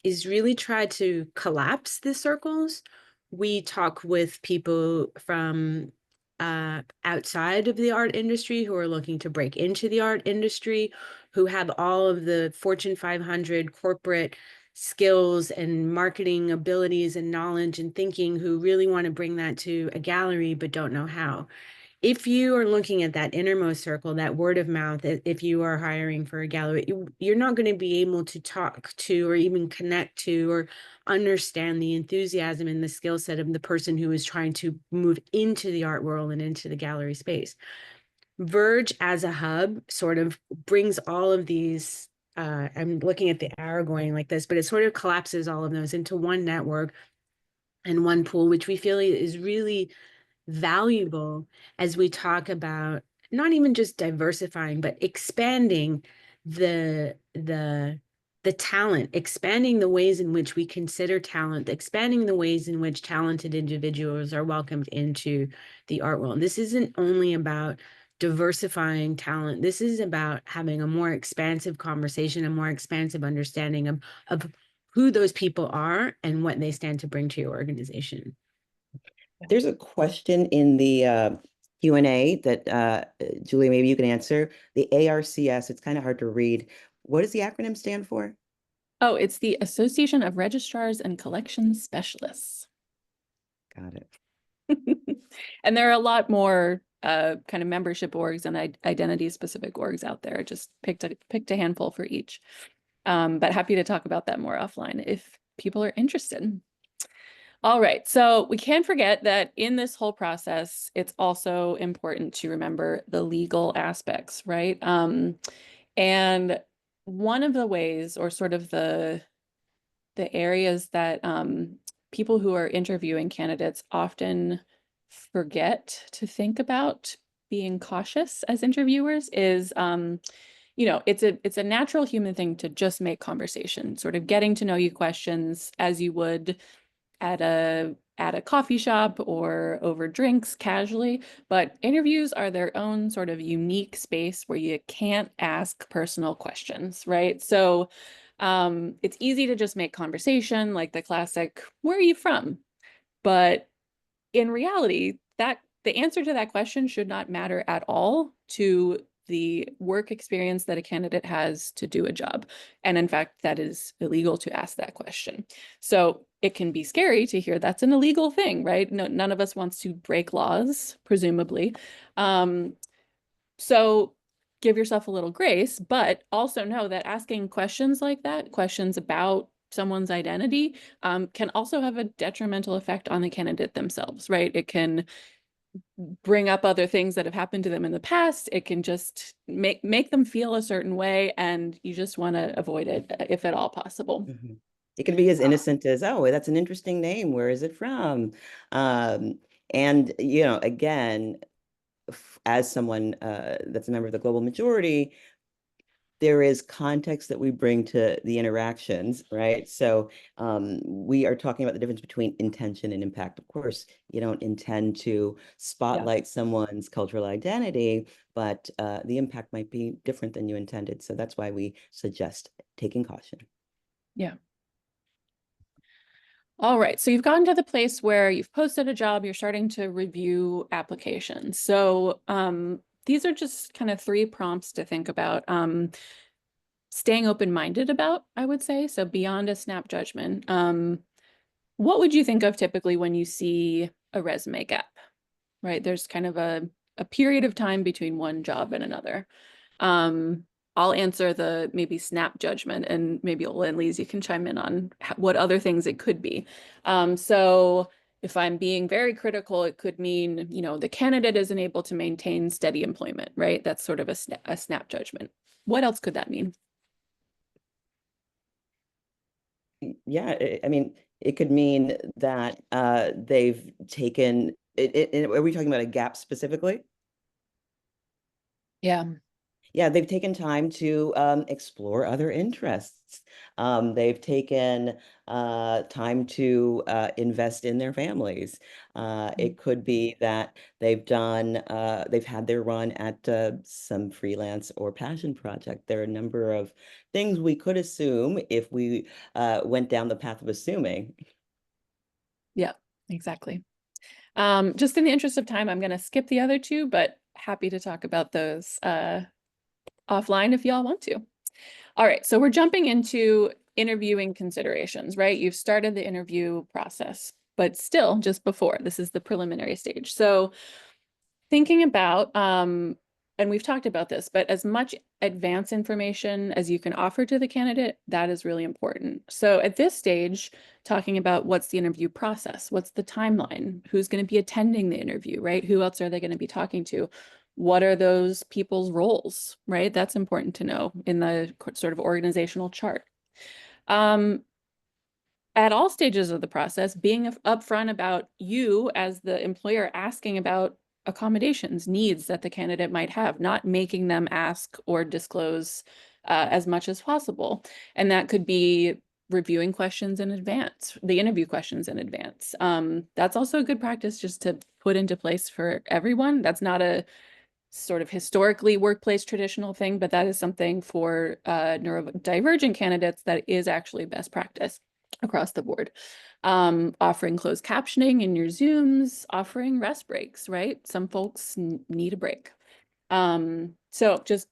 Speaker 2: is really try to collapse the circles. We talk with people from outside of the art industry who are looking to break into the art industry, who have all of the Fortune 500 corporate skills and marketing abilities and knowledge and thinking, who really want to bring that to a gallery but don't know how. If you are looking at that innermost circle, that word of mouth, if you are hiring for a gallery, you're not going to be able to talk to or even connect to or understand the enthusiasm and the skill set of the person who is trying to move into the art world and into the gallery space. Verge as a hub sort of brings all of these, I'm looking at the arrow going like this, but it sort of collapses all of those into one network and one pool, which we feel is really valuable as we talk about not even just diversifying, but expanding the the talent, expanding the ways in which we consider talent, expanding the ways in which talented individuals are welcomed into the art world. This isn't only about diversifying talent. This is about having a more expansive conversation, a more expansive understanding of who those people are and what they stand to bring to your organization.
Speaker 1: There's a question in the Q&A that Julia, maybe you can answer. The ARCS, it's kind of hard to read. What does the acronym stand for?
Speaker 3: Oh, it's the Association of Registrars and Collections Specialists.
Speaker 1: Got it.
Speaker 3: And there are a lot more kind of membership orgs and identity specific orgs out there. Just picked a handful for each. But happy to talk about that more offline if people are interested. All right, so we can't forget that in this whole process, it's also important to remember the legal aspects, right? And one of the ways, or sort of the areas that people who are interviewing candidates often forget to think about being cautious as interviewers is, you know, it's a natural human thing to just make conversation, sort of getting to know you questions as you would at a coffee shop or over drinks casually, but interviews are their own sort of unique space where you can't ask personal questions, right? So it's easy to just make conversation, like the classic, where are you from? But in reality, that the answer to that question should not matter at all to the work experience that a candidate has to do a job. And in fact, that is illegal to ask that question. So it can be scary to hear that's an illegal thing, right? No, none of us wants to break laws, presumably. So give yourself a little grace, but also know that asking questions like that, questions about someone's identity, can also have a detrimental effect on the candidate themselves, right? It can bring up other things that have happened to them in the past. It can just make them feel a certain way, and you just want to avoid it if at all possible.
Speaker 1: Mm-hmm. It can be as innocent as, oh, that's an interesting name. Where is it from? And, you know, again, as someone that's a member of the global majority, there is context that we bring to the interactions, right? So we are talking about the difference between intention and impact. Of course, you don't intend to spotlight someone's cultural identity, but the impact might be different than you intended. So that's why we suggest taking caution.
Speaker 3: Yeah. All right, so you've gotten to the place where you've posted a job, you're starting to review applications. So these are just kind of 3 prompts to think about. Staying open-minded about, I would say, so beyond a snap judgment. What would you think of typically when you see a resume gap, right? There's kind of a period of time between one job and another. I'll answer the maybe snap judgment, and maybe Ola and Lise, you can chime in on what other things it could be. So if I'm being very critical, it could mean, you know, the candidate isn't able to maintain steady employment, right? That's sort of a snap judgment. What else could that mean?
Speaker 1: Yeah, I mean, it could mean that they've taken are we talking about a gap specifically?
Speaker 3: Yeah.
Speaker 1: Yeah, they've taken time to explore other interests. They've taken time to invest in their families. It could be that they've had their run at some freelance or passion project. There are a number of things we could assume if we went down the path of assuming.
Speaker 3: Yeah, exactly. Just in the interest of time, I'm going to skip the other 2, but happy to talk about those offline if y'all want to. All right, so we're jumping into interviewing considerations, right? You've started the interview process, but still just before, this is the preliminary stage. So thinking about, and we've talked about this, but as much advance information as you can offer to the candidate, that is really important. So at this stage, talking about what's the interview process, what's the timeline, who's going to be attending the interview, right? Who else are they going to be talking to? What are those people's roles, right? That's important to know in the sort of organizational chart. At all stages of the process, being upfront about you as the employer asking about accommodations, needs that the candidate might have, not making them ask or disclose as much as possible. And that could be reviewing questions in advance, the interview questions in advance. That's also a good practice just to put into place for everyone. That's not a sort of historically workplace traditional thing, but that is something for neurodivergent candidates that is actually best practice across the board. Offering closed captioning in your Zooms, offering rest breaks, right? Some folks need a break. So just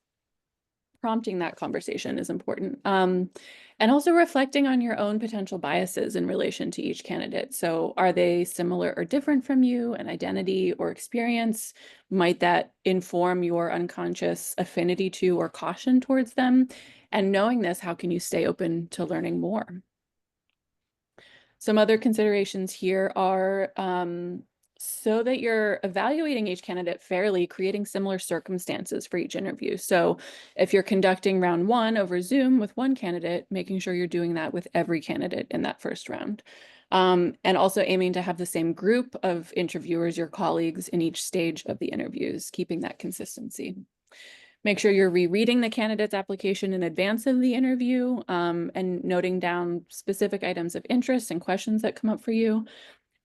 Speaker 3: prompting that conversation is important. And also reflecting on your own potential biases in relation to each candidate. So are they similar or different from you, an identity or experience? Might that inform your unconscious affinity to or caution towards them? And knowing this, how can you stay open to learning more? Some other considerations here are so that you're evaluating each candidate fairly, creating similar circumstances for each interview. So if you're conducting round one over Zoom with one candidate, making sure you're doing that with every candidate in that first round. And also aiming to have the same group of interviewers, your colleagues, in each stage of the interviews, keeping that consistency. Make sure you're rereading the candidate's application in advance of the interview and noting down specific items of interest and questions that come up for you.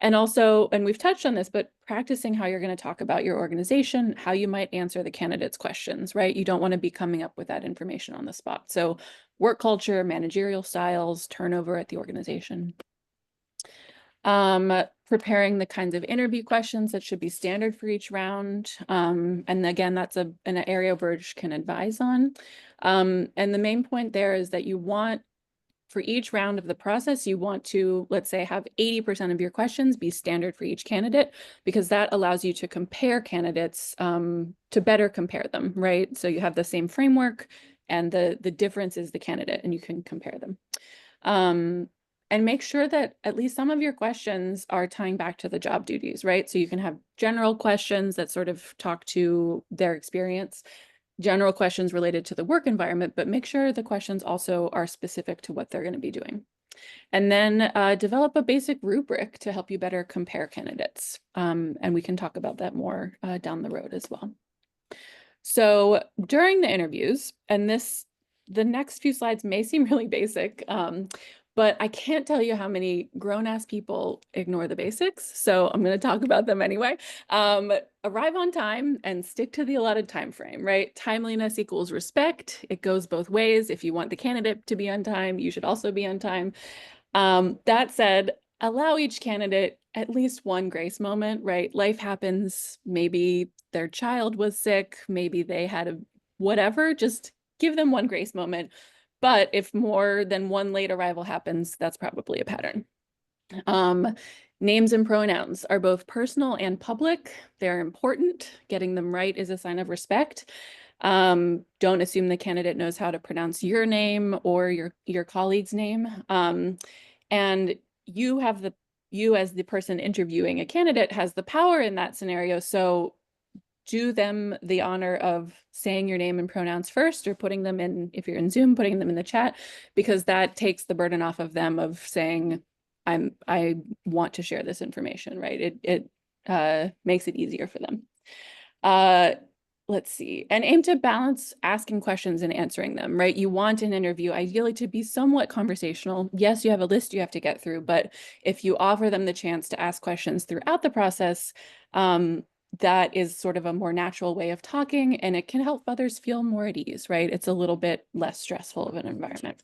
Speaker 3: And also, and we've touched on this, but practicing how you're going to talk about your organization, how you might answer the candidate's questions, right? You don't want to be coming up with that information on the spot. So work culture, managerial styles, turnover at the organization. Preparing the kinds of interview questions that should be standard for each round. And again, that's an area VERGE can advise on. And the main point there is that you want, for each round of the process, you want to, let's say, have 80% of your questions be standard for each candidate, because that allows you to compare candidates to better compare them, right? So you have the same framework and the difference is the candidate and you can compare them. And make sure that at least some of your questions are tying back to the job duties, right? So you can have general questions that sort of talk to their experience, general questions related to the work environment, but make sure the questions also are specific to what they're going to be doing. And then develop a basic rubric to help you better compare candidates. And we can talk about that more down the road as well. So during the interviews, and the next few slides may seem really basic, but I can't tell you how many grown-ass people ignore the basics. So I'm going to talk about them anyway. Arrive on time and stick to the allotted time frame, right? Timeliness equals respect. It goes both ways. If you want the candidate to be on time, you should also be on time. That said, allow each candidate at least one grace moment, right? Life happens. Maybe their child was sick. Maybe they had a whatever. Just give them one grace moment. But if more than one late arrival happens, that's probably a pattern. Names and pronouns are both personal and public. They're important. Getting them right is a sign of respect. Don't assume the candidate knows how to pronounce your name or your colleague's name. And you as the person interviewing a candidate has the power in that scenario. So do them the honor of saying your name and pronouns first, or putting them in, if you're in Zoom, putting them in the chat, because that takes the burden off of them of saying, I want to share this information, right? It makes it easier for them. Let's see, and aim to balance asking questions and answering them, right? You want an interview ideally to be somewhat conversational. Yes, you have a list you have to get through, but if you offer them the chance to ask questions throughout the process, that is sort of a more natural way of talking, and it can help others feel more at ease, right? It's a little bit less stressful of an environment.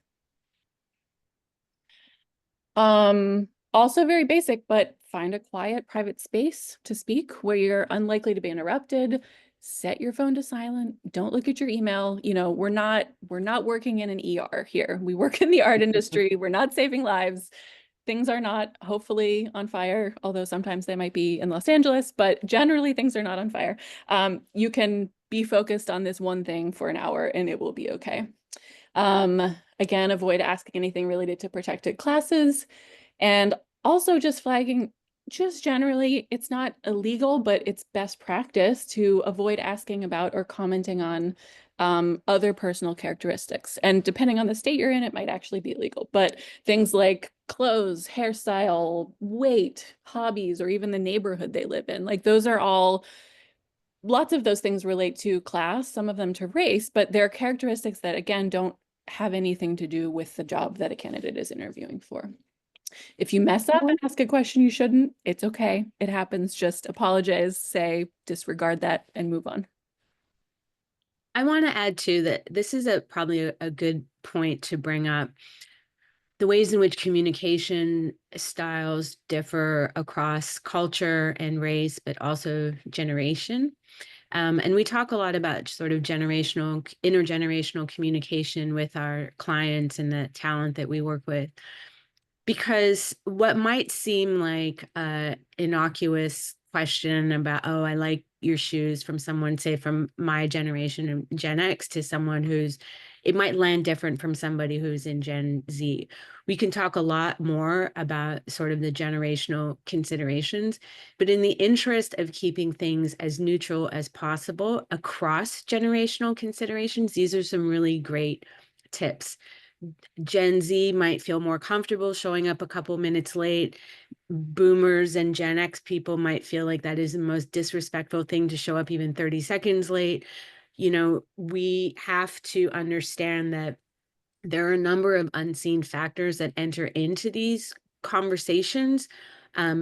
Speaker 3: Also very basic, but find a quiet private space to speak where you're unlikely to be interrupted. Set your phone to silent. Don't look at your email. You know, we're not working in an ER here. We work in the art industry. We're not saving lives. Things are not hopefully on fire, although sometimes they might be in Los Angeles, but generally things are not on fire. You can be focused on this one thing for an hour and it will be okay. Again, avoid asking anything related to protected classes, and also just flagging, just generally, it's not illegal, but it's best practice to avoid asking about or commenting on other personal characteristics. And depending on the state you're in, it might actually be illegal. But things like clothes, hairstyle, weight, hobbies, or even the neighborhood they live in, like those are all lots of those things relate to class, some of them to race, but there are characteristics that, again, don't have anything to do with the job that a candidate is interviewing for. If you mess up and ask a question you shouldn't, it's okay. It happens. Just apologize, say, disregard that, and move on.
Speaker 2: I want to add too that this is probably a good point to bring up the ways in which communication styles differ across culture and race, but also generation. And we talk a lot about sort of intergenerational communication with our clients and the talent that we work with. Because what might seem like an innocuous question about, oh, I like your shoes, from someone, say, from my generation, Gen X, to someone it might land different from somebody who's in Gen Z. We can talk a lot more about sort of the generational considerations, but in the interest of keeping things as neutral as possible across generational considerations, these are some really great tips. Gen Z might feel more comfortable showing up a couple minutes late. Boomers and Gen X people might feel like that is the most disrespectful thing to show up even 30 seconds late. You know, we have to understand that there are a number of unseen factors that enter into these conversations.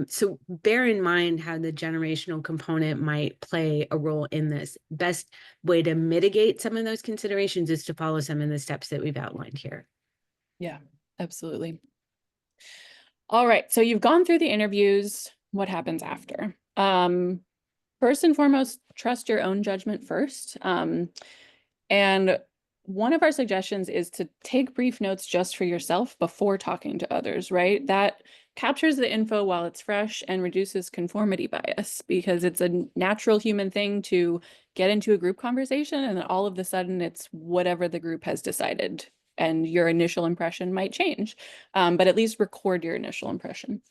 Speaker 2: So bear in mind how the generational component might play a role in this. Best way to mitigate some of those considerations is to follow some of the steps that we've outlined here.
Speaker 3: Yeah, absolutely. All right, so you've gone through the interviews. What happens after? First and foremost, trust your own judgment first. And one of our suggestions is to take brief notes just for yourself before talking to others, right? That captures the info while it's fresh and reduces conformity bias, because it's a natural human thing to get into a group conversation and then all of a sudden it's whatever the group has decided and your initial impression might change, but at least record your initial impression.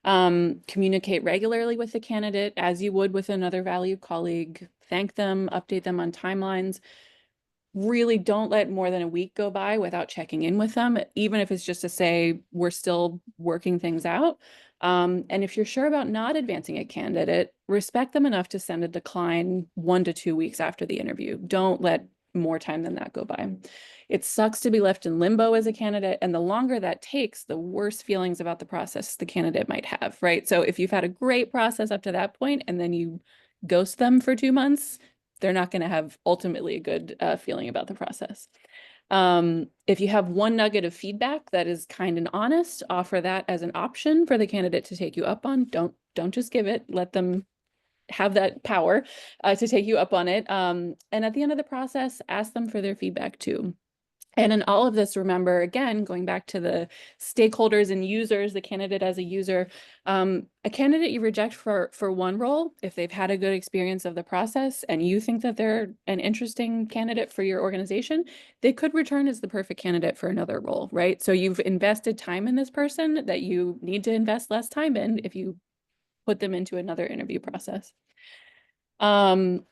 Speaker 3: Communicate regularly with the candidate as you would with another valued colleague. Thank them, update them on timelines. Really don't let more than a week go by without checking in with them, even if it's just to say, we're still working things out. And if you're sure about not advancing a candidate, respect them enough to send a decline 1 to 2 weeks after the interview. Don't let more time than that go by. It sucks to be left in limbo as a candidate, and the longer that takes, the worse feelings about the process the candidate might have, right? So if you've had a great process up to that point and then you ghost them for 2 months, they're not going to have ultimately a good feeling about the process. If you have one nugget of feedback that is kind and honest, offer that as an option for the candidate to take you up on. Don't just give it. Let them have that power to take you up on it. And at the end of the process, ask them for their feedback too. And in all of this, remember, again, going back to the stakeholders and users, the candidate as a user, a candidate you reject for one role, if they've had a good experience of the process and you think that they're an interesting candidate for your organization, they could return as the perfect candidate for another role, right? So you've invested time in this person that you need to invest less time in if you put them into another interview process.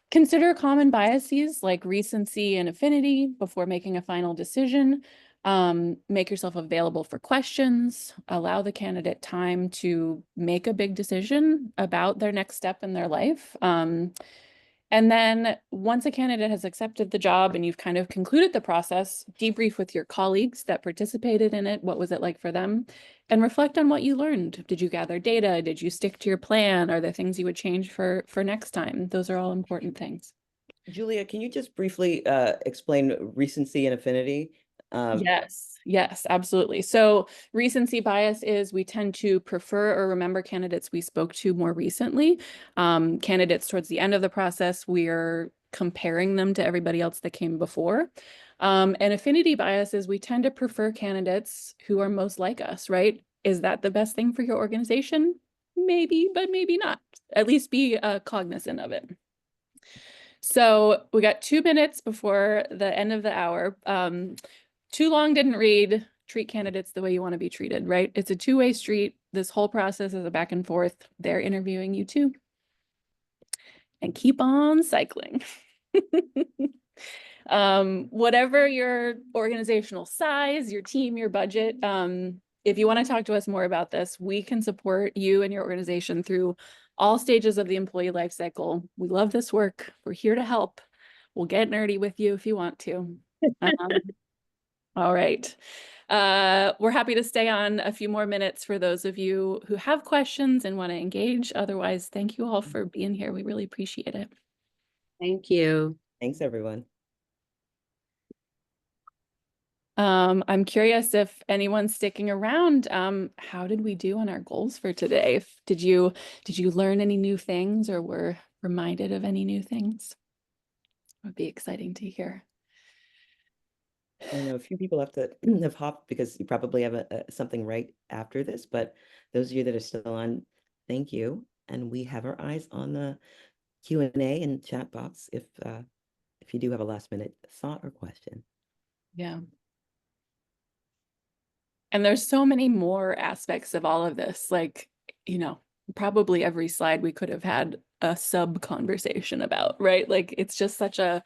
Speaker 3: Consider common biases like recency and affinity before making a final decision. Make yourself available for questions. Allow the candidate time to make a big decision about their next step in their life. And then once a candidate has accepted the job and you've kind of concluded the process, debrief with your colleagues that participated in it. What was it like for them? And reflect on what you learned. Did you gather data? Did you stick to your plan? Are there things you would change for next time? Those are all important things.
Speaker 1: Julia, can you just briefly explain recency and affinity?
Speaker 3: Yes, absolutely. So recency bias is we tend to prefer or remember candidates we spoke to more recently. Candidates towards the end of the process, we're comparing them to everybody else that came before. And affinity bias is we tend to prefer candidates who are most like us, right? Is that the best thing for your organization? Maybe, but maybe not. At least be cognizant of it. So we got 2 minutes before the end of the hour. Too long, didn't read. Treat candidates the way you want to be treated, right? It's a two-way street. This whole process is a back and forth. They're interviewing you too. And keep on cycling. Whatever your organizational size, your team, your budget, if you want to talk to us more about this, we can support you and your organization through all stages of the employee life cycle. We love this work. We're here to help. We'll get nerdy with you if you want to. All right. We're happy to stay on a few more minutes for those of you who have questions and want to engage. Otherwise, thank you all for being here. We really appreciate it.
Speaker 2: Thank you.
Speaker 1: Thanks, everyone.
Speaker 3: I'm curious if anyone's sticking around. How did we do on our goals for today? Did you learn any new things or were reminded of any new things? It would be exciting to hear.
Speaker 1: I know a few people have to have hopped because you probably have something right after this, but those of you that are still on, thank you. And we have our eyes on the Q&A and chat box if you do have a last minute thought or question.
Speaker 3: Yeah. And there's so many more aspects of all of this. Like, you know, probably every slide we could have had a sub conversation about, right? Like, it's just such a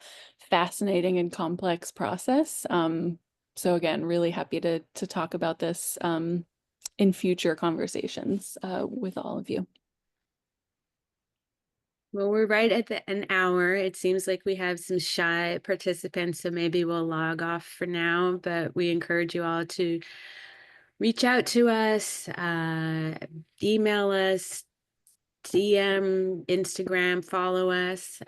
Speaker 3: fascinating and complex process. So again, really happy to talk about this in future conversations with all of you.
Speaker 2: Well, we're right at an hour. It seems like we have some shy participants, so maybe we'll log off for now, but we encourage you all to reach out to us, email us, DM, Instagram, follow us.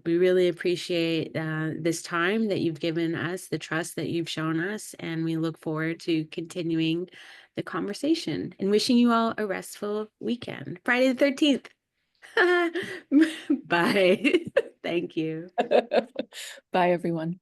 Speaker 2: We really appreciate this time that you've given us, the trust that you've shown us, and we look forward to continuing the conversation and wishing you all a restful weekend. Friday the 13th. Bye. Thank you.
Speaker 3: Bye, everyone.